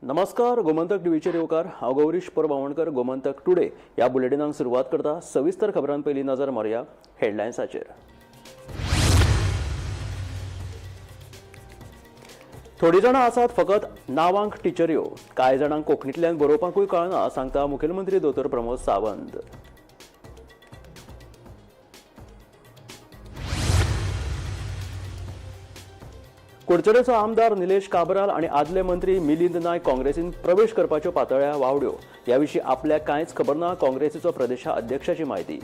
नमस्कार. गोमंतक टीव्हीचे येवकार. हांव गौरीश परबावणकर. गोमंतक टुडे या बुलेटिनाक सुरवात करता. सविस्तर खबरां पयलीं नजर मारया हेडलायन्साचेर. थोडी जाणां आसात फकत नांवांक टिचऱ्यो. कांय जाणांक कोंकणींतल्यान बरोवपाकूय कळना, सांगता मुखेलमंत्री दोतोर प्रमोद सावंत. कुडचडेंचो आमदार निलेश काब्राल आनी आदले मंत्री मिलिंद नायक काँग्रेसींत प्रवेश करपाच्यो पातळ्या वावड्यो. ह्या विशीं आपल्याक कांयच खबर ना, काँग्रेसीचो प्रदेशाध्यक्षाची म्हायती.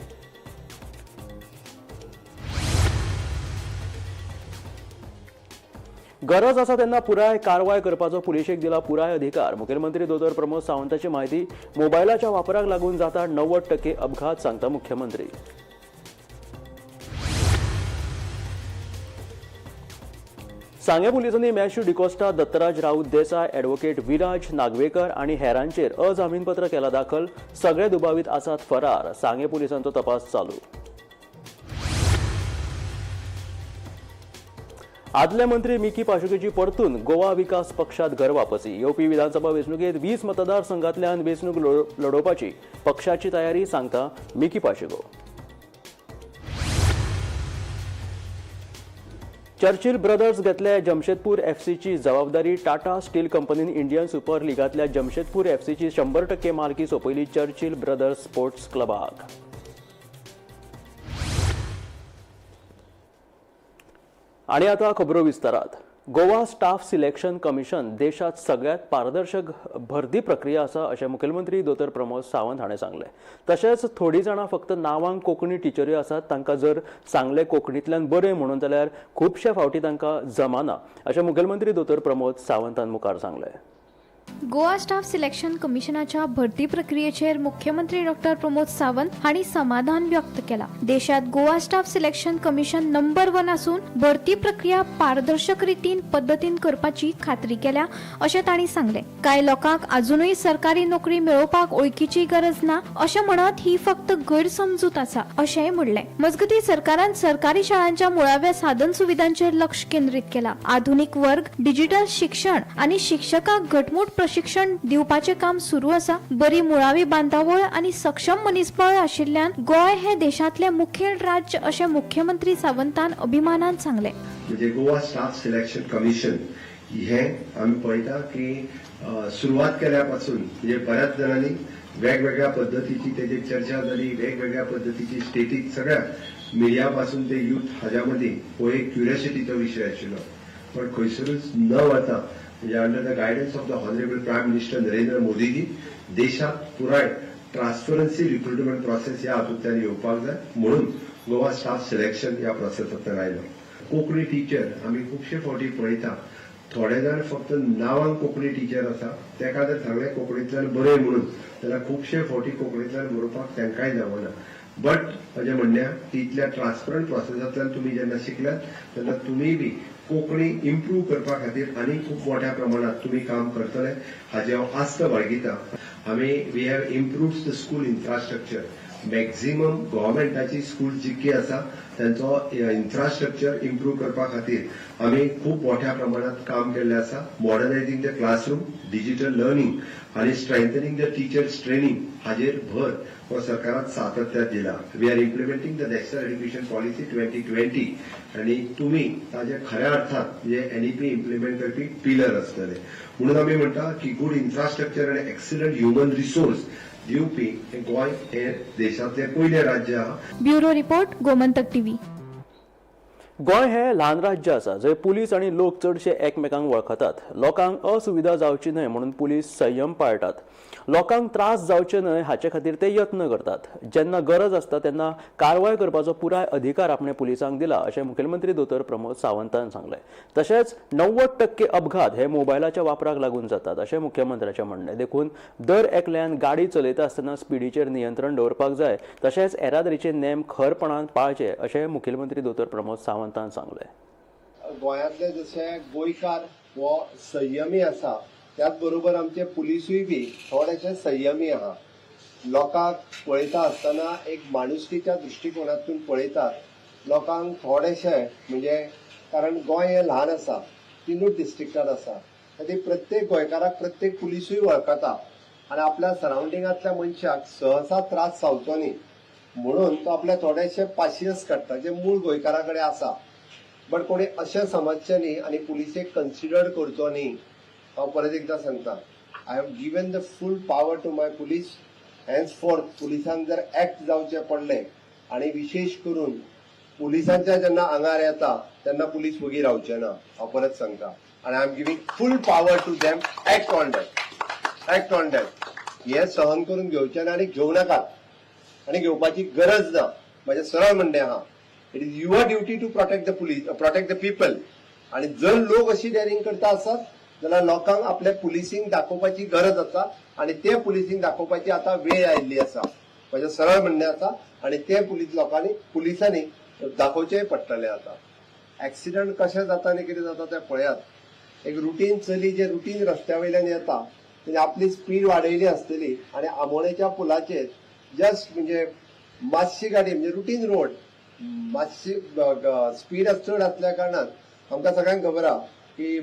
गरज आसा तेन्ना पुराय कारवाय करपाचो पुलिशेक दिला पुराय अधिकार. मुखेलमंत्री दोतोर प्रमोद सावंताची म्हायती. मोबायलाच्या वापराक लागून जाता 90% अपघात, सांगता मुख्यमंत्री. सांगे पुलिसांनी मॅथ्यू डिकोस्टा, दत्तराज राऊत देसाय, ॲडव्होकेट विराज नागवेकर आनी हेरांचेर अजामीनपत्र केला दाखल. सगळे दुबावीत आसात फरार. सांगे पुलिसांचो तपास चालू. आदले मंत्री मिकी पाशुकेची परतून गोवा विकास पक्षात घर वापसी. येवपी विधानसभा वेंचणुकेत 20 मतदारसंघांतल्यान वेंचणूक लडोवपाची पक्षाची तयारी, सांगता मिकी पाशुको. चर्चिल ब्रदर्स घेतले जमशेदपूर एफसीची जबाबदारी. टाटा स्टील कंपनीन इंडियन सुपर लीगांतल्या जमशेदपूर एफसीची 100% मालकी सोपयली चर्चिल ब्रदर्स स्पोर्ट्स क्लबाक. आणि आता खबरो विस्तारात. गोवा स्टाफ सिलेक्शन कमिशन देशात सगळ्यात पारदर्शक भरती प्रक्रिया आसा अशें मुखेलमंत्री दोतोर प्रमोद सावंत हाणें सांगलें. तशेंच थोडी जाणां फक्त नांवांक कोंकणी टिचऱ्यो आसात. तांकां जर सांगलें कोंकणींतल्यान बरें म्हणून जाल्यार खुबशे फावटी तांकां जमाना अशें मुखेलमंत्री दोतोर प्रमोद सावंतान मुखार सांगलें. गोवा स्टाफ सिलेक्शन कमिशनाच्या भरती प्रक्रियेचेर मुख्यमंत्री डॉ प्रमोद सावंत हांणी समाधान व्यक्त केला. देशात Goa staff selection commission number 1 आसून भरती प्रक्रिया पारदर्शक रितीन पद्धतीन करपाची खात्री केल्या अशें तांणी सांगलें. कांय लोकांक अजूनय सरकारी नोकरी मेळोवपाक वळखीची गरज ना अशें म्हणत ही फक्त गैरसमजूत आसा अशेंय म्हणलें. मजगतीं सरकारान सरकारी शाळांच्या मुळाव्या साधन सुविधांचेर लक्ष केंद्रीत केलां. आधुनिक वर्ग, डिजिटल शिक्षण आनी शिक्षकांक घटमूट प्रशिक्षण दिवपाचे काम सुरू आसा. बरी मुळावी बांदावळ आनी सक्षम मनीसबळ आशिल्ल्यान गोंय हे देशातले मुखेल राज्य अशें मुख्यमंत्री सावंतान अभिमानान सांगलें. म्हणजे गोवा स्टाफ सिलेक्शन कमिशन हे आम्ही पळयता की सुरुवात केल्यापासून म्हणजे बऱ्याच जणांनी वेगवेगळ्या पद्धतीची तेजी चर्चा जाली, वेगवेगळ्या पद्धतीची स्टेटीक सगळ्या मिडियापासून ते यूथ हाज्यामध्ये हो एक क्युरियोसिटीचो विषय आशिल्लो. पण खंयसरूच न वता म्हणजे under the guidance of the honourable prime minister Narendra Modiji देशात पुराय ट्रान्सपरन्सी रिक्रुटमेंट प्रोसेस या हातूंतल्यान येवपाक जाय म्हणून गोवा स्टाफ सिलेक्शन या प्रोसेसांतल्यान आयलो. कोंकणी टीचर आमी खुबशे फावटी पळयता थोडे जाण फक्त नांवांक कोंकणी टीचर आसा, तेका जर सांगलें कोंकणींतल्यान बरें म्हणून जाल्यार खुबशे फावटी कोंकणींतल्यान बरोवपाक तांकांय जावना. बट म्हजें म्हणणें की इतल्या ट्रान्सपरंट प्रोसेसांतल्यान तुमी जेन्ना शिकल्यात तेन्ना तुमी बी कोंकणी इम्प्रूव करपा खातीर आनी खूब मोठ्या प्रमाणात तुम्ही काम करतले हाची हांव आस्त बाळगिता. आमी we have improved the school infrastructure. Maximum गव्हर्मेंटाची स्कूल जितकी आसा त्यांचो इन्फ्रास्ट्रक्चर इम्प्रूव करपा खातीर आमी खूब मोठ्या प्रमाणात काम केल्लें आसा. Modernising the classroom, digital learning आणि स्ट्रेंथनिंग द टीचर्स ट्रेनिंग हाजेर भर हो सरकारान सातत्यान दिला. We are implementing the national education policy 2020 आणि तुम्ही ताजे खऱ्या अर्थात म्हणजे एनईपी इम्प्लिमेंट करपी पिलर आसतले. म्हणून आमी म्हणटा की गुड इन्फ्रास्ट्रक्चर आणि एक्सलंट ह्युमन रिसोर्स दिवपी हे गोंय हे देशातले पयले राज्य आहा. Bureau report, Gomantak TV. Goa हे ल्हान राज्य आसा जंय पुलीस आनी लोक चडशे एकमेकांक वळखतात. लोकांक असुविधा जावची न्हय म्हणून पुलीस संयम पाळटात. लोकांक त्रास जावचे न्हय हाचे खातीर ते यत्न करतात. जेन्ना गरज आसता तेन्ना कारवाय करपाचो पुराय अधिकार आपणे पुलिसांक दिला अशें मुखेलमंत्री दोतोर प्रमोद सावंतान सांगलें. तशेंच 90% अपघात हे मोबायलाच्या वापराक लागून जातात अशें मुख्यमंत्र्याचें म्हणणें. देखून दर एकल्यान गाडी चलयता आसतना स्पिडीचेर नियंत्रण दवरपाक जाय. तशेंच येरादारीचे नेम खरपणान पाळचे अशें मुखेलमंत्री दोतोर प्रमोद सावंतान सांगलें. गोंयांतले जशे गोंयकार हो संयमी आसा त्याच बरोबर आमचे पुलिसूय बी थोडेशे संयमी आहा. लोकांक पळयता आसतना एक माणुसकीच्या दृश्टिकोनातून पळयतात. लोकांक थोडेशे म्हणजे कारण गोंय हें ल्हान आसा, 3 डिस्ट्रिक्टात आसा. ती प्रत्येक गोंयकाराक प्रत्येक पुलिसूय वळखता आणि आपल्या सराउंडिंगातल्या मनशाक सहसा त्रास जावचो न्ही म्हणून तो आपले थोडेशे पाशियस काडटा जे मूळ गोंयकारा कडेन आसा. बट कोणी अशें समजचें न्ही आनी पुलिसेक कन्सिडर करचो न्ही. हांव परत एकदां सांगता, I have given the full power to my police. Henceforth पुलिसान जर ऍक्ट जावचे पडले आनी विशेष करून पुलिसांच्या जेन्ना आंगार येता तेन्ना पुलीस वगी रावचे ना. हांव परत सांगता आनी I am giving full power to them. Act on that, act on that. हे सहन करून घेवचे ना आनी घेवं नाकात आनी घेवपाची गरज ना. म्हणजे सरळ म्हणणें आहा, it is your duty to protect the police, protect the people. आणि जर लोक अशी डेअरिंग करता आसत जाल्यार लोकांक आपले पुलिसींग दाखोवपाची गरज आसा आणि ते पुलिसींग दाखोवपाची आता वेळ आयिल्ली आसा. म्हणजे सरळ म्हणणें आसा आणि ते पुलिसांनी दाखोवचेय पडटले. आता ऍक्सिडेंट कशें जाता आनी कितें जाता तें पळयात. एक रुटीन चली जे रुटीन रस्त्या वयल्यान येता तेणी आपली स्पीड वाडयली आसतली आणि आमोणेच्या पुलाचेर जस्ट म्हणजे मातशी गाडी म्हणजे रुटीन रोड मातशी स्पीड चड आसल्या कारणान आमकां सगळ्यांक खबर आहा की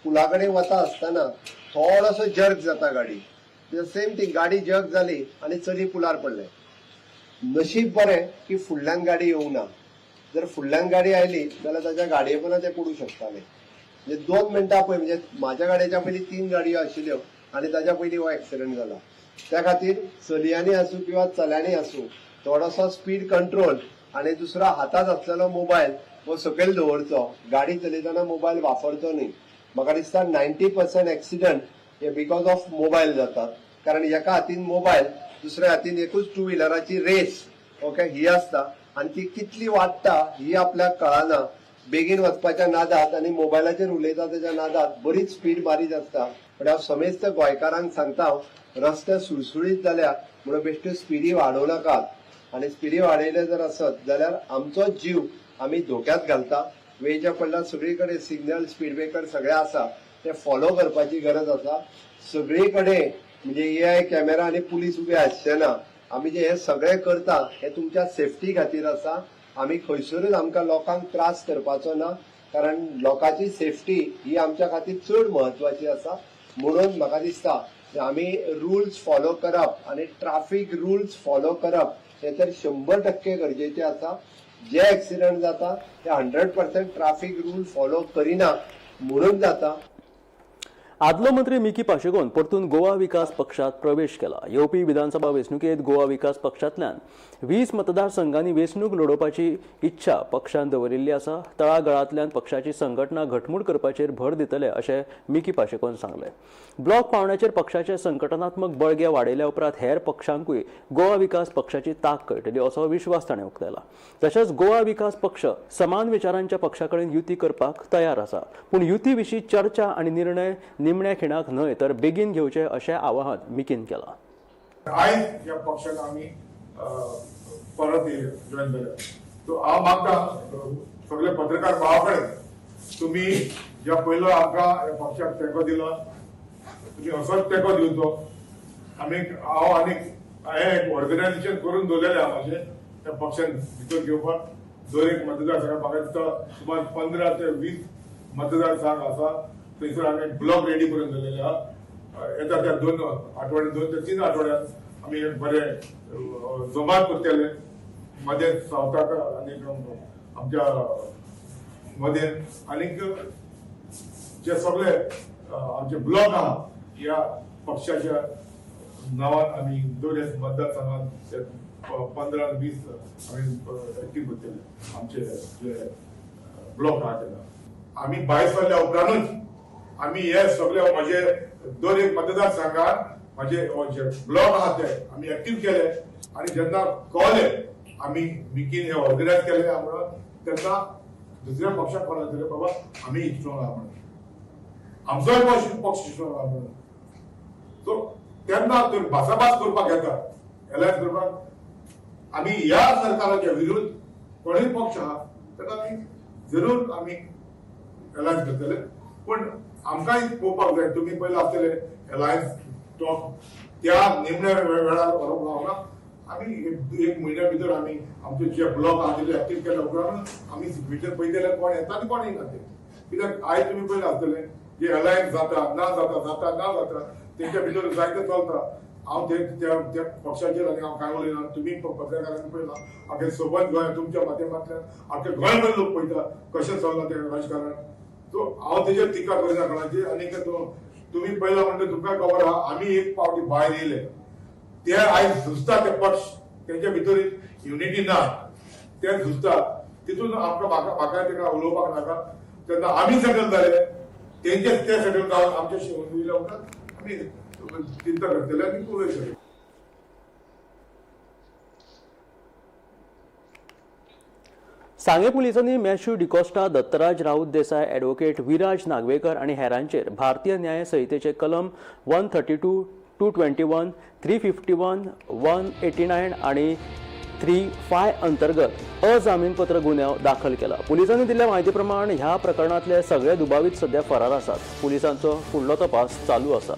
पुला कडेन वता आसतना थोडोसो जर्क जाता गाडी. सेम थिंग गाडी जर्क जाली आनी चली पुलार पडले. नशीब बरें की फुडल्यान गाडी येवंक ना. जर फुडल्यान गाडी आयली जाल्यार ताच्या गाडये पोंदा ते पडूंक शकताले. म्हणजे 2 मिनटां पयलीं म्हणजे म्हाज्या गाडयेच्या पयलीं 3 गाडयो आशिल्ल्यो आनी ताच्या पयलीं हो एक्सिडेंट जाला. त्या खातीर चलयांनी आसूं किंवा चल्यांनी आसूं थोडोसो स्पीड कंट्रोल आणि दुसरा हातात असलेलो मोबायल वो सकयल दवरचो. गाडी चलयतना मोबायल वापरचो न्ही. म्हाका दिसता 90% एक्सिडेंट हे बिकॉज ऑफ मोबायल जातात. कारण एका हातीन मोबायल दुसऱ्या हातीन एकूच टू व्हिलराची रेस ओके ही आसता आणि ती कितली वाडटा ही आपल्याक कळना. बेगीन वचपाच्या नादात आणि मोबायलाचेर उलयता त्याच्या नादात बरीच स्पीड मारीत आसता. पण हांव समेस्त गोंयकारांक सांगता रस्ते सुळसुळीत जाल्या म्हणून बेश्ट्यो स्पिडी वाडोव नाकात. आणि स्पिडी वाडयले जर आसत जाल्यार आमचो जीव आमी धोक्यात घालता. वेळच्या पडल्यार सगळीकडे सिग्नल स्पीड ब्रेकर सगळे आसा ते फॉलो करपाची गरज आसा. सगळीकडे म्हणजे AI कॅमेरा आणि पुलीस उबे आसचे ना. आमी जे हे सगळे करता हे तुमच्या सेफ्टी खातीर आसा. आमी खंयसरूच आमकां लोकांक त्रास करपाचो ना. कारण लोकांची सेफ्टी ही आमच्या खातीर चड म्हत्वाची आसा. म्हणून म्हाका दिसता आमी रुल्स फॉलो करप आणि ट्रॅफिक रुल्स फॉलो करप हे तर 100% गरजेचे आसा. जे ऍक्सिडेंट जाता ते 100% ट्रॅफिक रूल फॉलो करिना म्हणून जाता. आदलो मंत्री मिकी पाशेकोन परतून गोवा विकास पक्षात प्रवेश केला. येवपी विधानसभा वेंचणुकेत गोवा विकास पक्षांतल्यान 20 मतदारसंघांनी वेंचणूक लडोवपाची इच्छा पक्षान दवरिल्ली आसा. तळागाळांतल्यान पक्षाची संघटना घटमूट करपाचेर भर दितले अशें मिकी पाशेकोन सांगले. ब्लॉक पावंड्याचेर पक्षाचे संघटनात्मक बळगे वाडयल्या उपरांत हेर पक्षांकूय गोवा विकास पक्षाची तांक कळटली असो विश्वास ताणें उक्तायला. तशेंच गोवा विकास पक्ष समान विचारांच्या पक्षा कडेन युती करपाक तयार आसा. पूण युती विशीं चर्चा आनी निर्णय निमण्या खिणाक न्हय तर बेगीन घेवचे अशें आवाहन मिकीन केलां. आयज ह्या पक्षाक आमी परत जॉईन केले. सो हांव मागता सगळे पत्रकार भावा कडेन तुम्ही ज्या पयलो आमकां ह्या पक्षाक तेंको दिलो तुम्ही असोच तेंको दिवचो. हांव आनीक हांवें एक ऑर्गनायझेशन करून दवरलेलें आहा म्हाजें त्या पक्षान भितर घेवपाक. दर एक मतदारसंघात म्हाका दिसता सुमार 15 ते 20 मतदारसंघ आसा. थंयसर आमी ब्लॉक रेडी करून दवरलेले आहा. येता त्या 2 आठवड्यात 2 ते 3 आठवड्यात आमी एक बरे जमात करतले मध्ये सावथाक आनीक आमच्या मध्ये आनीक जे सगळे आमचे ब्लॉक आहा ह्या पक्षाच्या नावान आमी दवरले मतदारसंघात 15-20 आमी एक्टीव करतले आमचे जे ब्लॉक आहा तेन्ना. आमी भायर सरल्या उपरांतूच आमी हे सगळे माझे 2 एक मतदारसंघात माझे ब्लॉक आहात ते आमी एक्टीव केले आणि जेन्ना कळले आमी मिकीन हे ऑर्गनायज केले म्हणून तेन्ना दुसऱ्या पक्षाक कळले बाबा आमी स्ट्रॉंग आहा म्हणून आमचोय पक्ष स्ट्रॉंग आहा म्हणून. सो तेन्ना तर भासाभास करपाक येता एलायन्स करपाक आमी ह्या सरकाराच्या विरुद्ध कोणूय पक्ष आहा तेन्ना आमी जरूर आमी एलायन्स करतले. पण आमकांय पळोवपाक जाय तुम्ही पयले आसतले एलायन्स टॉक त्या निमण्या वेळार व्हरप गावना. आमी 1 म्हयन्या भितर आमी आमचे जे ब्लॉक आहा ते एक्टीव केल्या उपरांत आमी भितर पळयतले कोण येता आनी कोण येना ते. कित्याक आयज तुमी पयले आसतले जे अलायन्स जाता ना तेंच्या भितर जायते चलता. हांव त्या पक्षाचेर आनी हांव कांय उलयना. तुमी पत्रकारांनी पळयला आख्या सबंद गोंय तुमच्या माध्यमांतल्यान आख्या गोंयभर लोक पळयता कशें चल्लां तें राजकारण. सो हांव तेजेर टिका करिना कोणाची. आनी तुमी पळयला म्हणटा तुमकां खबर आहा आमी एक पावटी भायर येयले ते आयज झुजता ते पक्ष तेंच्या भितर युनिटी ना ते झुजता. तितून म्हाका तेका उलोवपाक नाका. तेन्ना आमी सेटल जाले तेंचे ते सेटल जावन आमचे शिवून उपरांत आमी चिंता करतले आनी उलयतले. सांगे पुलिसांनी मॅथ्यू डिकोस्टा, दत्तराज राऊत देसाय, ॲडव्होकेट विराज नागवेकर आणि हेरांचेर भारतीय न्याय संहितेचे कलम 132, 221, 351, 189 आणि 3(5) अंतर्गत अजामीनपात्र गुन्हो दाखल केला. पुलिसांनी दिल्ल्या माहिती प्रमाण ह्या प्रकरणातले सगळे दुबावित सध्या फरार आसात. पुलिसांचो फुडलो तपास चालू आसा.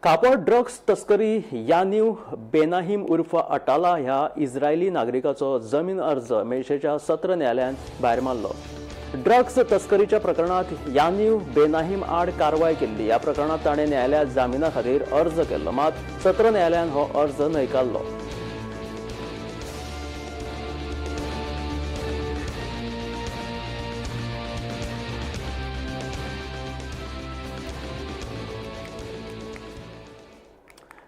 कापड ड्रग्स तस्करी यानीव बेनाहिम उर्फ अटाला ह्या इस्रायली नागरिकाचो जमीन अर्ज मेळशेच्या सत्र न्यायालयान भायर मारलो. ड्रग्स तस्करीच्या प्रकरणात यानीव बेनाहिम आड कारवाय केल्ली. ह्या प्रकरणात ताणें न्यायालयात जामिना खातीर अर्ज केल्लो, मात सत्र न्यायालयान हो अर्ज न्हयकारलो.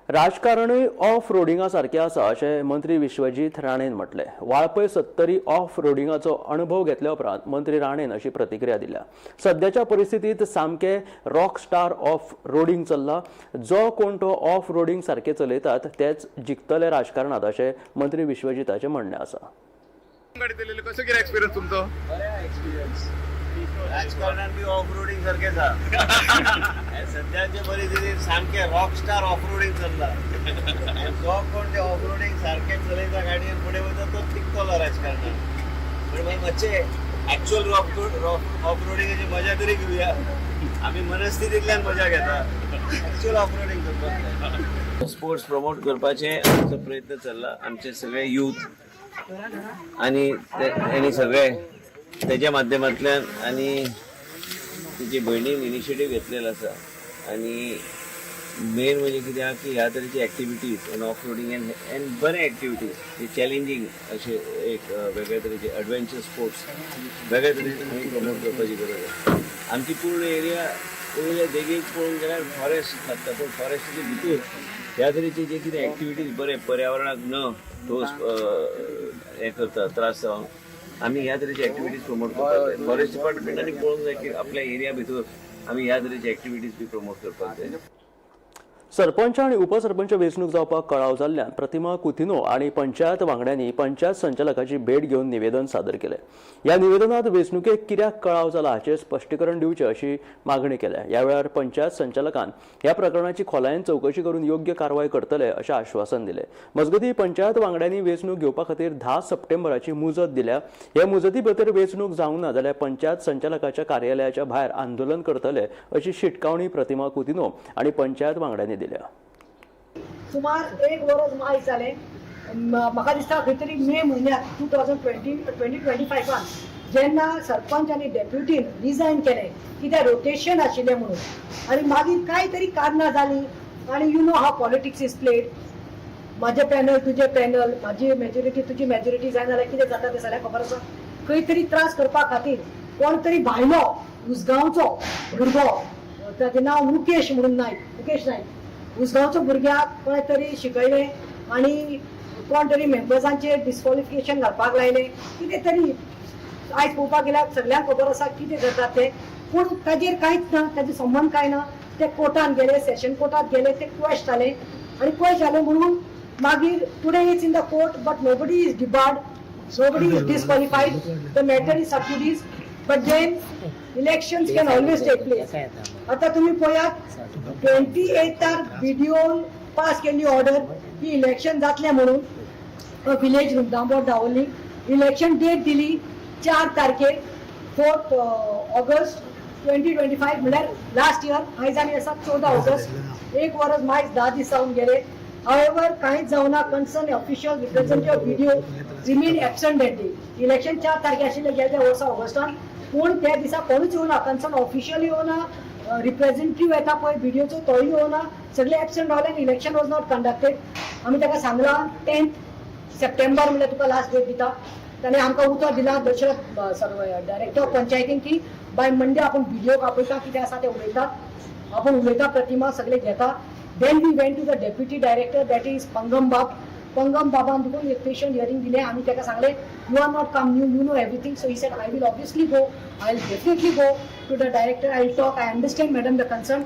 राजकारणूय ऑफ रोडिंगा सारकें आसा अशें मंत्री विश्वजीत राणेन म्हटलें. वाळपय 70 ऑफ रोडिंगाचो अणभव घेतल्या उपरांत मंत्री राणेन अशी प्रतिक्रिया दिल्या. सद्याच्या परिस्थितीत सामके रॉक स्टार ऑफ रोडिंग चल्ला. जो कोण तो ऑफ रोडिंग सारखे चलयतात तेच जिखतले राजकारणात अशें मंत्री विश्वजीताचें म्हणणें आसा. कसो कितें एक्सपिरियन्स तुमचो? राजकारणात बी ऑफ रोडिंग सारखेच हा. सध्याच्या परिस्थितीत सामके रॉकस्टार ऑफ रोडिंग चलला. जो कोण ते ऑफ रोडिंग सारखे चलयता गाडयेन फुडें वता तो टिकतलो राजकारणात. पण मागीर मातशे ऍक्च्युअल ऑफ रोडिंगाची मजा तरी घेवया. आम्ही मनस्थितींतल्यान मजा घेता. ऍक्च्युअल ऑफ रोडिंग करपाक स्पोर्ट्स प्रमोट करपाचे आमचो प्रयत्न चल्ला. आमचे सगळे यूथ आणि सगळे त्याच्या माध्यमांतल्यान आणि तिचे भयणीन इनिशिएटीव घेतलेलो आसा. आणि मेन म्हणजे कितें आहा की ह्या तरेची activities and off roading and बरे एक्टिविटीज चॅलेंजींग अशे एक वेगळ्या तरेचे एडवेंचर स्पोर्ट्स वेगळ्या तरेचे प्रमोट करपाची गरज आसा. आमची पूर्ण एरिया पयल्या देगेक पळोवंक गेल्यार फॉरेस्ट लागता. पूण फॉरेस्टाच्या भितर ह्या तरेचे जे कितें एक्टिविटीज बरे पर्यावरणाक न ठोस हे करता त्रास जावंक आमी ह्या तरेची एक्टिविटीज प्रमोट करपाक जाय. फॉरेस्ट डिपार्टमेंटांनी पळोवंक जाय की आपल्या एरिया भितर आमी ह्या तरेची एक्टिविटीज बी प्रमोट करपाक जाय. सरपंच आणि उपसरपंच वेंचणूक जावपाक कळाव जाल्ल्यान प्रतिमा कुथिनो आणि पंचायत वांगड्यांनी पंचायत संचालकाची भेट घेवन निवेदन सादर केले. ह्या निवेदनात वेंचणुकेक कित्याक कळाव जाला हाचे स्पश्टीकरण दिवचे अशी मागणी केल्या. ह्या वेळार पंचायत संचालकान ह्या प्रकरणाची खोलायेन चौकशी करून योग्य कारवाय करतले अशें आश्वासन दिले. मजगती पंचायत वांगड्यांनी वेंचणूक घेवपा खातीर 10 सप्टेंबराची मुजत दिल्या. ह्या मुजती भितर वेंचणूक जावंक ना जाल्यार पंचायत संचालकाच्या कार्यालयाच्या भायर आंदोलन करतले अशी शिटकावणी प्रतिमा कुथिनो आणि पंचायत वांगड्यांनी दिल्या. सुमार 1 वर्स मायज जालें. म्हाका दिसता खंय तरी मे म्हयन्यात 2025 जेन्ना सरपंच आनी डेप्युटीन रिजायन केलें कित्याक रोटेशन आशिल्लें म्हणून. आनी मागीर कांय तरी कारणां जालीं आनी you know how politics is played. म्हाजें पॅनल तुजें पॅनल, म्हाजी मेजॉरिटी तुजी मेजॉरिटी जाय नाल्यार कितें जाता तें सगळ्यांक खबर आसा. खंय तरी त्रास करपा खातीर कोण तरी भायलो उसगांवचो भुरगो, ताचें नांव मुकेश म्हणून मुकेश नायक, उसगांवचो भुरग्याक कोणे तरी शिकयलें आनी कोण तरी मेंबर्सांचेर डिस्क्वॉलिफिकेशन घालपाक लायलें. कितें तरी आयज पळोवपाक गेल्यार सगळ्यांक खबर आसा कितें जाता तें. पूण ताजेर कांयच ना, ताजे संबंद कांय ना. ते कोर्टान गेले, सेशन कोर्टात गेले, ते क्वेश जाले आनी क्वेश जाले म्हणून मागीर today is in the court but nobody is debarred, nobody is disqualified, the matter is sub judice, but then elections can always take place. आता तुम्ही पळयात 28 व्हिडिओ पास केल्ली ऑर्डर की इलेक्शन जातले म्हणून विलेज रुमदांबोर दावोली. इलेक्शन डेट दिली 4 तारखेक 4 August 2025 म्हळ्यार लास्ट इयर आयज आमी आसा 14 ऑगस्ट 1 वर्स मायज 10 दीस जावन गेले. हावेवर कांयच जावना. Concern official representative video remain absent that day. Election 4 तारखे आशिल्ले गेल्या वर्सा ऑगस्टान, पूण त्या दिसा कोणूच येवना. कन्सर्न ऑफिशियल येवना, रिप्रेझेंटेटिव्ह येता पळय व्हिडिओचो तोय येवना. सगळे एबसेंट रावले. Election was not conducted. आमी ताका सांगला 10 सप्टेंबर म्हणल्यार तुका लास्ट डेट दिता. ताणें आमकां उतर दिला दशरथ डायरेक्टर ऑफ पंचायतीन की बाय मंडे आपण व्हिडिओ आपयता, कितें आसा तें उलयतात. आपण उलयता, प्रतिमा सगळे घेता. Then we went to the deputy director, that is Pangam बाबान देखून एक पेशंट हियरिंग दिले. आमी ताका सांगले you are not come new, you know everything. So he said I will obviously go, I will definitely go to the director, I will talk, I understand madam the concern.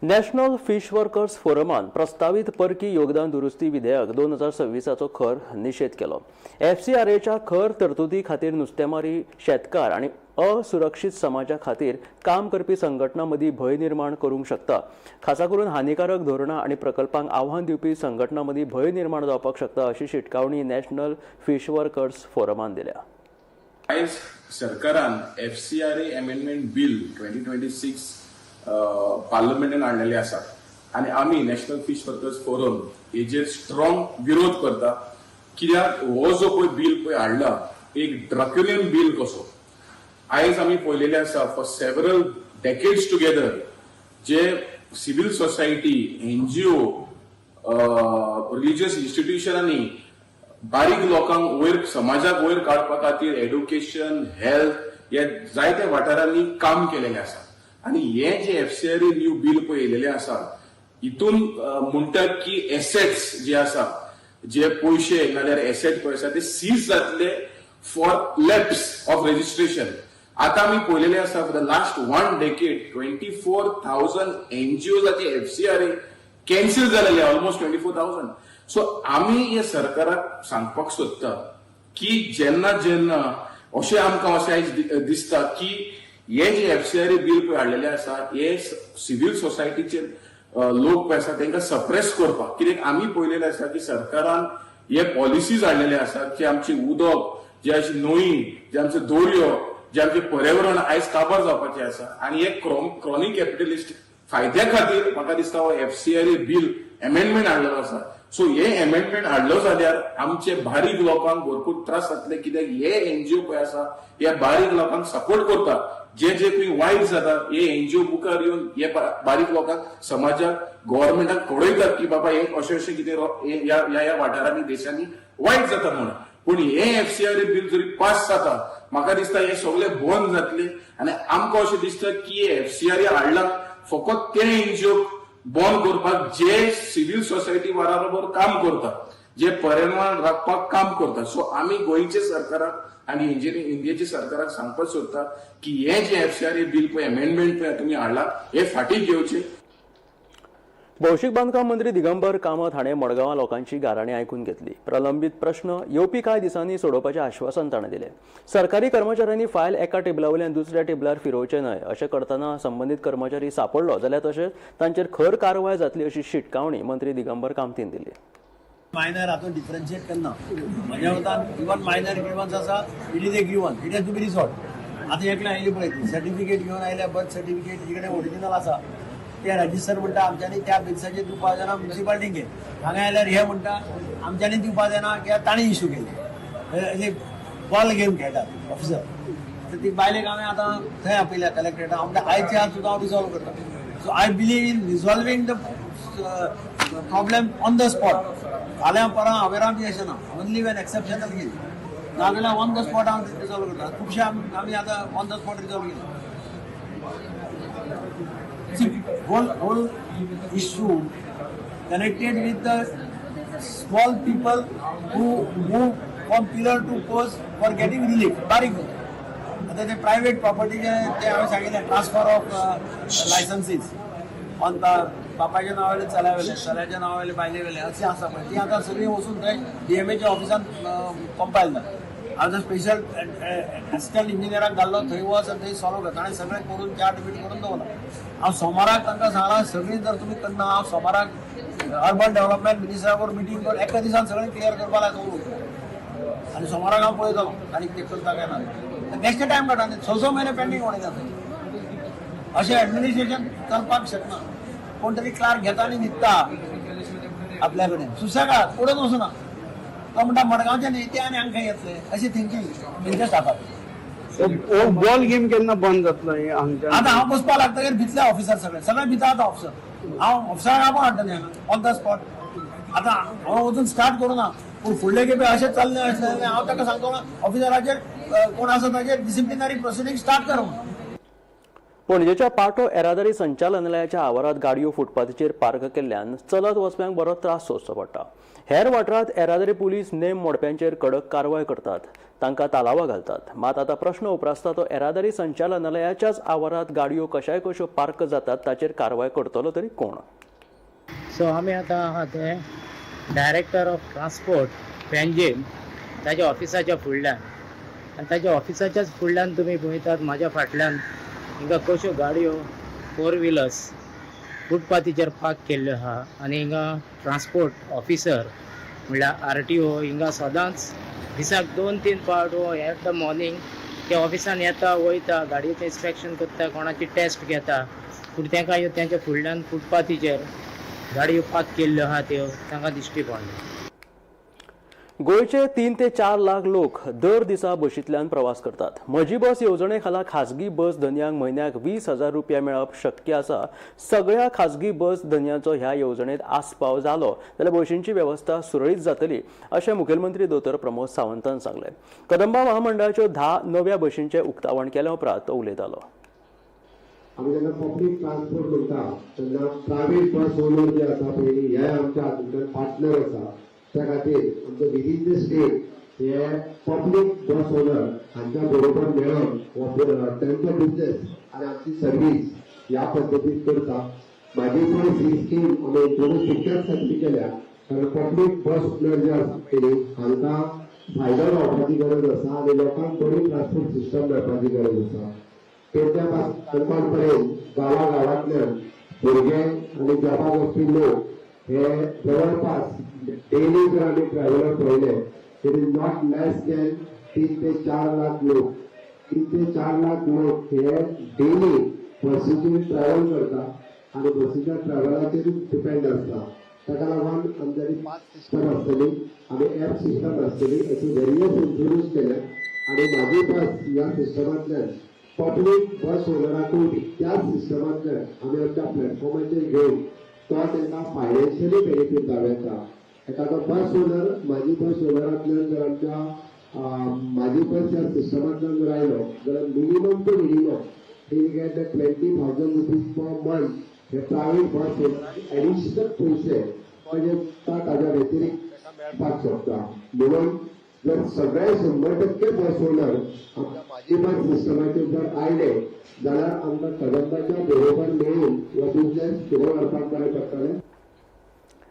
National fish workers फोरमान प्रस्तावित परकी योगदान दुरुस्ती विधेयक 2026 खर निषेध केलो. FCRAच्या खर तरतुदी खातीर नुस्तेमारी, शेतकार आणि असुरक्षीत समाजा खातीर काम करपी संघटनां मदीं भय निर्माण करूंक शकता. खासा करून हानिकारक धोरणां आणि प्रकल्पांक आव्हान दिवपी संघटनां मदीं भय निर्माण जावपाक शकता अशी शिटकावणी नॅशनल फिश वर्कर्स फोरमान दिल्या. आयज सरकारान FCRA अमेंडमेंट बिल 2026 पार्लमेंटान हाडलेले आसा आनी आमी नॅशनल फिश वर्कर्स फोरम हेजेर स्ट्रॉंग विरोध करता. कित्याक हो जो पळय बिल पळय हाडला एक ड्रॅक्युलियन बिल कसो. आयज आमी पळयलेले आसा फॉर सेवरल डेकेड्स टुगेदर जे सिव्हिल सोसायटी, NGO, रिलिजियस इन्स्टिट्यूशनांनी बारीक लोकांक वयर समाजाक वयर काडपा खातीर एड्युकेशन, हेल्थ हे जायत्या वाठारांनी काम केलेले आसा. आणि हे जे FCRA न्यू बिल पळय येयलेले आसा हितून म्हणटात की एसेट्स जे आसा, जे पयशे नाल्यार एसेट पळय आसा ते सीज जातले फॉर लॅप्स ऑफ रजिस्ट्रेशन. आता आमी पळयलेले आसा फॉर द लास्ट 1 डेकेड 24,000 NGOजाचे FCRA कॅन्सल जालेले, ऑलमोस्ट 24,000. सो आमी हे सरकाराक सांगपाक सोदता की जेन्ना जेन्ना अशें आमकां अशें आयज दिसता की हे जे FCRA बिल पळय हाडलेले आसा हे सिव्हिल सोसायटीचे लोक पळय आसा तांकां सप्रेस करपाक. कित्याक आमी पळयलेले आसा की सरकारान हे पॉलिसीज हाडलेले आसात की आमची उदक, जे आमची न्हंय, जे आमचे दर्यो, जे आमचे पर्यावरण आयज काबार जावपाचे आसा आनी हे क्रॉनिक कॅपिटलिस्ट फायद्या खातीर म्हाका दिसता हो FCRA बिल अमेंडमेंट हाडलेलो आसा. सो हे अमेंडमेंट हाडलो जाल्यार आमचे बारीक लोकांक भरपूर त्रास जातले. कित्याक हे NGO पळय आसा हे बारीक लोकांक सपोर्ट करता. जे जे खंय वायट जाता हे NGO मुखार येवन हे बारीक लोकांक समाजाक गव्हर्नमेंटाक कळयतात की बाबा हे अशें अशें कितें ह्या वाठारांनी देशांनी वायट जाता म्हणून. पूण हे FCRA बिल जरी पास जाता म्हाका दिसता हे सगळे बंद जातले आनी आमकां अशें दिसता की हे FCRA हाडला फकत ते NGO बंद करपाक जे सिव्हिल सोसायटी बरोबर काम करतात, जे पर्यावरण राखपाक काम करतात. सो आमी गोंयचे सरकाराक आनी इंडियेच्या सरकाराक सांगपाक सोदता की हे जे FCRA बिल पळय अमेंडमेंट पळय तुमी हाडला हे फाटीं घेवचे. भौशीक बांदकाम मंत्री दिगंबर कामत हाणें मडगांवां लोकांची गाराणी आयकून घेतली. प्रलंबीत प्रश्न येवपी कांय दिसांनी सोडोवपाचें आश्वासन ताणें दिलें. सरकारी कर्मचाऱ्यांनी फायल एका टेबला वयल्यान दुसऱ्या टेबलार फिरोवचे न्हय अशें करतना संबंदीत कर्मचारी सापडलो जाल्यार तशेंच तांचेर खर कारवाय जातली अशी शिटकावणी मंत्री दिगंबर कामतीन दिली. मायनर हातून डिफरन्शिएट करना. म्हज्या मतान इवन मायनर ग्रीवन्स आसा it is a grievance, it has to be resolve. आतां एकल्या आयली पळय ती सर्टिफिकेट घेवन आयल्या, बर्थ सर्टिफिकेट जी कडेन ओरिजिनल आसा ते रजिस्टर म्हणटा आमच्यांनी त्या बिल्साचेर दिवपाक जायना म्युनिसिपालिटीक घे. हांगा आयल्यार हे म्हणटा आमच्यांनी दिवपाक जायना कित्याक ताणें इश्यू केली. बॉल गेम खेळटात ऑफिसर. तर ती बायलेक हांवें आतां थंय आपयल्या कलेक्टरेटाक. आमच्या आयच्या आज सुद्दां हांव रिसॉल्व करता. So I believe in resolving the problem on the spot. फाल्यां परां हांवें बी अशें ना, ओनली वेन एक्सेप्शनल केली नाजाल्यार ऑन द स्पॉट हांव रिसॉल्व करता. खुबशे आमी आतां ऑन द स्पॉट रिसॉल्व केली. whole issue connected with the small people who move from pillar to post for getting relief. बारीक आता ते प्रायव्हेट प्रॉपर्टीचे ते हांवें सांगितलें ट्रान्सफर ऑफ लायसन्सीस ऑन बापाच्या नांवावेले चल्यावेले, चल्याच्या नांवावेले बायलेवेले अशें आसा पळय ती आतां सगळीं वचून थंय DMAच्या ऑफिसान कंपायल जाता. हांव स्पेशल एसिस्टंट इंजिनियराक घाल्लो थंय वच आनी थंय सॉल्व करता. ताणें सगळें करून चार्ट बीट करून दवरला. हांव सोमाराक तांकां सांगलां सगळीं जर तुमी करना हांव सोमाराक अर्बन डेव्हलपमेंट मिनिस्टरा बरोबर मिटींग करून एका दिसान सगळें क्लियर करपा लायक आनी सोमाराक हांव पळयतलो आनी कितें करता काय ना. बेश्टे टायम काडटा 6 म्हयने पेंडींग उडयता अशें एडमिनिस्ट्रेशन चलपाक शकना. कोण तरी क्लार्क घेता आनी न्हिदता आपल्या कडेन सुसेगाद उडोवन वचना. तो म्हणटा मडगांवचे नेते आनी हांगा खंय येतले अशी थिंकींग तेंच्या स्टाफाक. बॉल गेम केन्ना बंद जातलो आतां हांव बसपा लागतकीर भितले ऑफिसर सगळे भिता आतां ऑफिसर. हांव ऑफिसराक आपोवन हाडटलें हांगा ऑन द स्पॉट. आतां हांव वचून स्टार्ट करूना पूण फुडले खेपे अशें चल्लें आसलें हांव ताका सांगतो ऑफिसराचेर कोण आसा ताचेर डिसिप्लिनरी प्रोसिडींग स्टार्ट कर. पणजेच्या पाटो येरादारी संचालनालयाच्या आवारात गाडयो फुटपाथाचेर पार्क केल्ल्यान चलत वचप्यांक बरो त्रास सोंसचो पडटा. हेर वाठारांत येरादारी पुलीस नेम मोडप्यांचेर कडक कारवाय करतात, तांकां तालावा घालतात. मात आतां प्रश्न उपरासता तो येरादारी संचालनालयाच्याच आवारात गाडयो कशो पार्क जातात ताचेर कारवाय करतलो तरी कोण? सो आमी आतां आहा ते डायरेक्टर ऑफ ट्रान्सपोर्ट पेंजीम ताच्या ऑफिसाच्या फुडल्यान आनी ताच्या ऑफिसाच्याच फुडल्यान तुमी पळयतात म्हाज्या फाटल्यान हिंगा कश्यो गाडयो 4 व्हिलर्स फुटपाथीचेर पार्क केल्ल्यो आहा. आनी हिंगा ट्रान्सपोर्ट ऑफिसर म्हणल्यार RTO हिंगा सदांच दिसाक 2-3 फावट एट द मॉर्निंग ते ऑफिसान येता वयता गाडयेचें इन्स्पेक्शन करता, कोणाची टेस्ट घेता. पूण तांकां तेंच्या फुडल्यान फुटपाथीचेर गाडयो पार्क केल्ल्यो आहा त्यो तांकां दिश्टी पडना. गोंयचे 3 ते 4 लाख लोक दर दिसा बशींतल्यान प्रवास करतात. म्हजी बस येवजणे खाला खाजगी बस धन्यांक म्हयन्याक 20,000 रुपया मेळप शक्य आसा. सगळ्या खाजगी बस धन्यांचो ह्या येवजणेंत आस्पाव जालो जाल्यार बशींची वेवस्था सुरळीत जातली अशें मुखेलमंत्री दोतोर प्रमोद सावंतान सांगलें. कदंबा महामंडळाच्यो 10 नव्या बशींचें उक्तावण केले उपरांत तो उलयतालो. आमी जेन्ना पब्लीक ट्रान्सपोर्ट करता तेन्ना प्रायवेट बस ओनर जे आसा पळय हे आमच्या हातूंतल्यान पार्टनर आसा. त्या खातीर आमचो विदीन द स्टेट हे पब्लीक बस ओनर हांच्या बरोबर मेळोन तांचो बिझनेस आनी आमची सर्वीस ह्या पद्दतीन करता. म्हाजी बस ही स्कीम आमी इंट्रोड्यूस तितक्याच खातीर केल्या कारण पब्लीक बस ओनर जे आसा पळय हांकां फायदो मेळपाची गरज आसा आनी लोकांक बरी ट्रान्सपोर्ट सिस्टम मेळपाची गरज आसा. पेडण्या पासून पर्यंत गांवांतल्यान भुरगे आनी जॉबाक वचपी लोक हे जवळपास डेली जर आमी ट्रॅव्हलर पळयले it is not less than 3 ते 4 लाख लोक. 3 ते 4 लाख लोक हे डेली बसीचेर ट्रॅव्हल करता आनी बसीच्या ट्रॅव्हलाचेर डिपेंड आसता. ताका लागून आमच्यानी 5 सिस्टम आसतली आमी एप सिस्टम आसतली अशी वेरियस इंट्रोड्यूस केल्या आनी म्हाजी बस ह्या सिस्टमांतल्यान पब्लीक बस ओनराकूय त्याच सिस्टमांतल्यान आमी आमच्या प्लॅटफॉर्माचेर घेवन तो तांकां फायनान्शियली बेनिफीट जावं येता. एखादो बस ओनर म्हाजी बस ओनरांतल्यान जर आमच्या म्हाजी बस ह्या सिस्टमांतल्यान जर आयलो जाल्यार minimum to minimum he get 20,000 rupees per month हे प्रायवेट बस ओनराक एडिशनल पयशे म्हणजे ताच्या व्यतिरिक्त मेळपाक शकता. म्हणून जर सगळे 100% बस ओनर आमच्या म्हाजी बस सिस्टमाचेर जर आयले जाल्यार आमकां कदंबाच्या बरोबर मेळून हो बिझनेस फुडें व्हरपाक बरें पडटलें.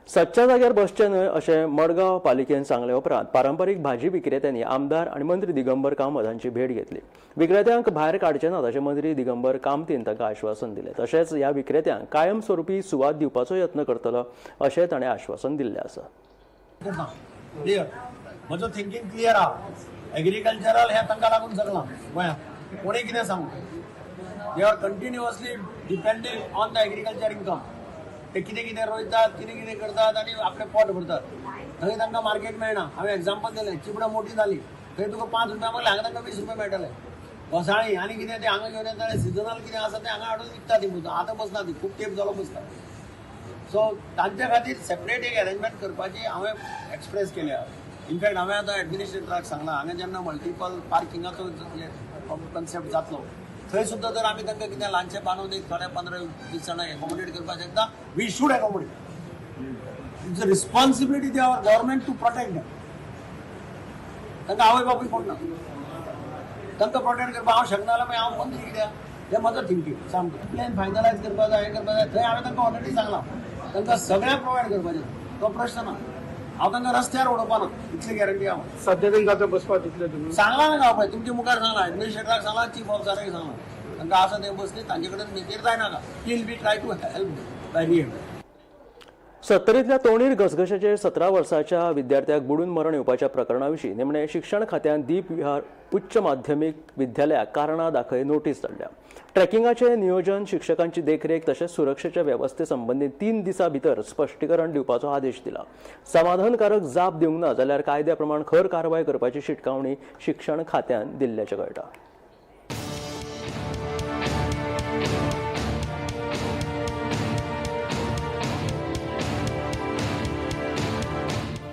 सदच्या जाग्यार बसचें न्हय अशें मडगांव पालिकेन सांगले उपरांत पारंपारीक भाजी विक्रेत्यांनी आमदार आनी मंत्री दिगंबर कामत हांची भेट घेतली. विक्रेत्यांक भायर काडचे नात अशें मंत्री दिगंबर कामतीन तांकां आश्वासन दिलें. तशेंच ह्या विक्रेत्यांक कायमस्वरुपी सुवात दिवपाचो यत्न करतलो अशें ताणें आश्वासन दिल्लें आसा. म्हजो थिंकींग क्लियर आहा. एग्रीकल्चरल हे तांकां लागून जगलां गोंयांत. कोणें कितें सांगू they are continuously depending on the agriculture income. ते कितें कितें रोयतात कितें कितें करतात आनी आपलें पोट भरतात. थंय तांकां मार्केट मेळना. हांवें एग्जाम्पल दिलें चिबडां मोठी जाली थंय तुका 5 रुपया मागले हांगा तांकां 20 रुपया मेळटले. घोसाळीं आनी कितें तें हांगा घेवन येता सिजनल कितें आसा तें हांगा हाडून विकता ती मुद्दम. आतां बसना ती खूब तेंप जालो बसता. सो तांच्या खातीर सेपरेट एक अरेंजमेंट करपाची हांवें एक्सप्रेस केल्या. इनफॅक्ट हांवें आतां एडमिनिस्ट्रेटराक सांगलां हांगा जेन्ना मल्टिपल पार्किंगाचो कन्सेप्ट जातलो थंय सुद्दां जर आमी तांकां कितें ल्हानशें बांदून एक थोड्या 15-20 जाणांक एकोमोडेट करपाक शकता. We should accommodate. It's a responsibility to our government to protect them. तांकां आवय बापूय कोण ना तांकां प्रोटेक्ट करपाक हांव शकना जाल्यार मागीर हांव मंत्री कित्याक हें म्हजो थिंकींग सामकें. प्लॅन फायनलायज करपाक जाय हें करपाक जाय थंय हांवें तांकां ऑलरेडी सांगलां तांकां सगळें प्रोवायड करपाचें. तो प्रश्न ना. हांव तांकां रस्त्यार उडोवपाना इतली गॅरंटी हांव सध्या तांकां बसपाक दितले तुमी सांगला ना हांव पळय तुमच्या मुखार सांगला एडमिनिस्ट्रेटराक सांगला चीफ ऑफिसराक सांगला तांकां आसा तें बसली तांचे कडेन मेकेर जायनाका. We'll be try to help by the. सत्तरीतल्या तोणीर घसघशाचेर 17 वर्साच्या विद्यार्थ्याक बुडून मरण येवपाच्या प्रकरणाविशीं निमणे शिक्षण खात्यान दीप विहार उच्च माध्यमीक विद्यालयाक कारणां दाखय नोटीस धाडल्या. ट्रॅकिंगाचे नियोजन, शिक्षकांची देखरेख तशेंच सुरक्षेच्या वेवस्थे संबंदीत 3 दिसां भितर स्पश्टीकरण दिवपाचो आदेश दिला. समाधानकारक जाप दिवंक ना जाल्यार कायद्या प्रमाण खर कारवाय करपाची शिटकावणी शिक्षण खात्यान दिल्ल्याचें कळटा.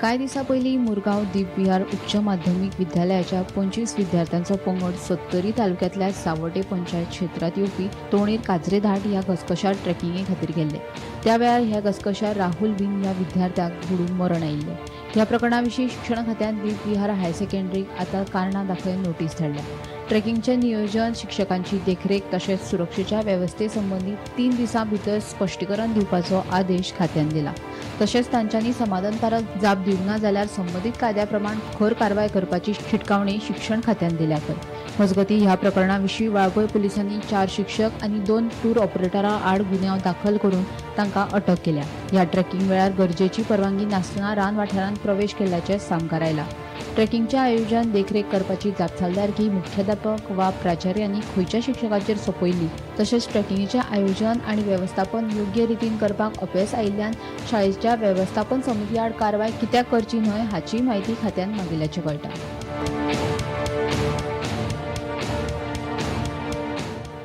कांय दिसा पयलीं मुरगांव दीप विहार उच्च माध्यमीक विद्यालयाच्या 25 विद्यार्थ्यांचो पंगड सत्तरी तालुक्यांतल्या सावड्डे पंचायत क्षेत्रांत येवपी तोणीर काजरेधाट ह्या घसघशार ट्रेकिंगे खातीर गेल्ले. त्या वेळार ह्या घसघशार राहुल बीन ह्या विद्यार्थ्याक बुडून मरण आयिल्लें. ह्या प्रकरणा विशीं शिक्षण खात्यान दीप विहार हायर सेकंडरीक आतां कारणां दाखय नोटीस धाडल्या. ट्रेकिंगचें नियोजन, शिक्षकांची देखरेख तशेंच सुरक्षेच्या वेवस्थे संबंदीत 3 दिसां भितर स्पश्टीकरण दिवपाचो आदेश खात्यान दिला. तशेंच तांच्यांनी समाधानकारक जाप दिवंक ना जाल्यार संबंदीत कायद्या प्रमाण खर कारवाय करपाची शिटकावणी शिक्षण खात्यान दिल्या. मजगतीं ह्या प्रकरणा विशीं वाळपय पुलिसांनी 4 शिक्षक आनी 2 टूर ऑपरेटरां आड गुन्यांव दाखल करून तांकां अटक केल्या. ह्या ट्रेकिंग वेळार गरजेची परवानगी नासतना रान वाठारांत प्रवेश केल्ल्याचें सांगकार आयला. ट्रेकिंगचें आयोजन, देखरेख करपाची जापसालदारकी मुख्याध्यापक वा प्राचार्यांनी खंयच्या शिक्षकाचेर सोपयली. तशेंच ट्रेकिंगेचें आयोजन आनी वेवस्थापन योग्य रितीन करपाक अपेस आयिल्ल्यान शाळेच्या वेवस्थापन समिती आड कारवाय कित्याक करची न्हय हाची म्हायती खात्यान मागिल्ल्याचें कळटा.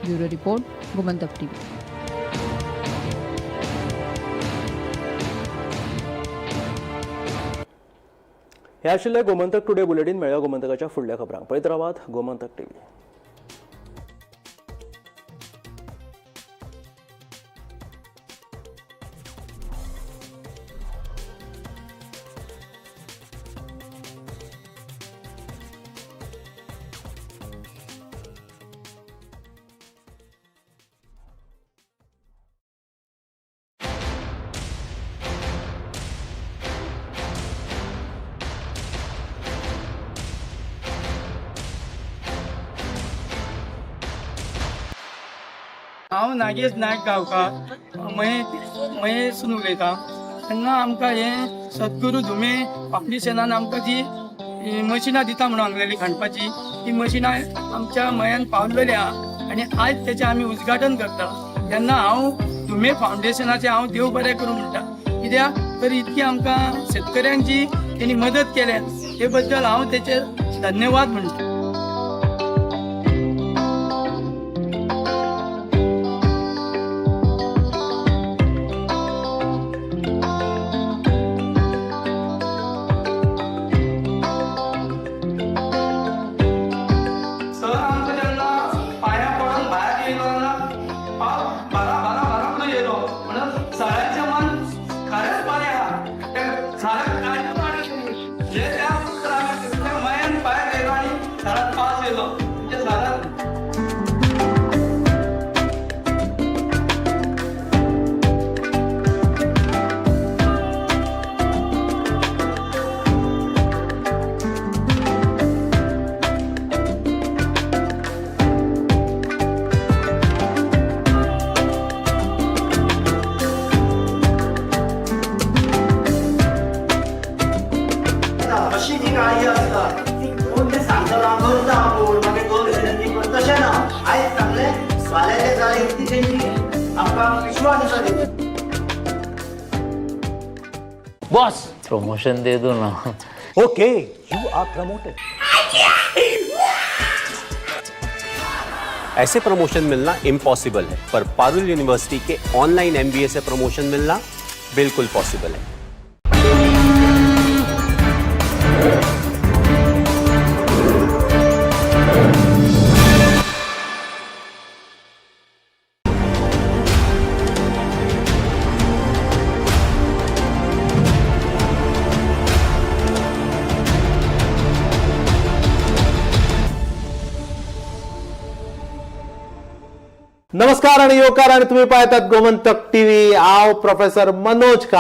Bureau report, Gomantak TV. हे आशिल्ले गोमंतक टुडे बुलेटिन. मेळ्या गोमंतकाच्या फुडल्या खबरांक. पळयत रावात गोमंतक टीव्ही. हांव नागेश नायक गांवकार महेसून उलयतां. तेन्ना आमकां हे सद्गुरू धुमे फाउंडेशनान आमकां जी मशिनां दिता म्हणून सांगलेली खणपाची, ती मशिनां आमच्या मयान पावलेली आहा आनी आयज तेचें आमी उद्घाटन करता. तेन्ना हांव धुमे फाउंडेशनाचें हांव देव बरें करूं म्हणटा. कित्याक तर इतकी आमकां शेतकऱ्यांची तेणी मदत केल्या ते बद्दल हांव तेचे धन्यवाद म्हणटा. अशी जी गाडी आसता ती कोण ते सांगता करता आपूण मागीर 2 दिसांनी पण तशें ना. आयज सांगले फाल्यां जाय ती तेंची आमकां विश्वास आसा. बॉस प्रमोशन दे दो ना. Okay, you are promoted. ऐसे प्रमोशन मिलना इम्पॉसिबल है, पर पारुल यूनिवर्सिटी के ऑनलाइन MBA से प्रमोशन मिलना बिल्कुल पॉसिबल है. नमस्कार आणि योकार आणि तुम्ही पाहतात गोमंतक टीव्ही. हांव प्रोफेसर मनोज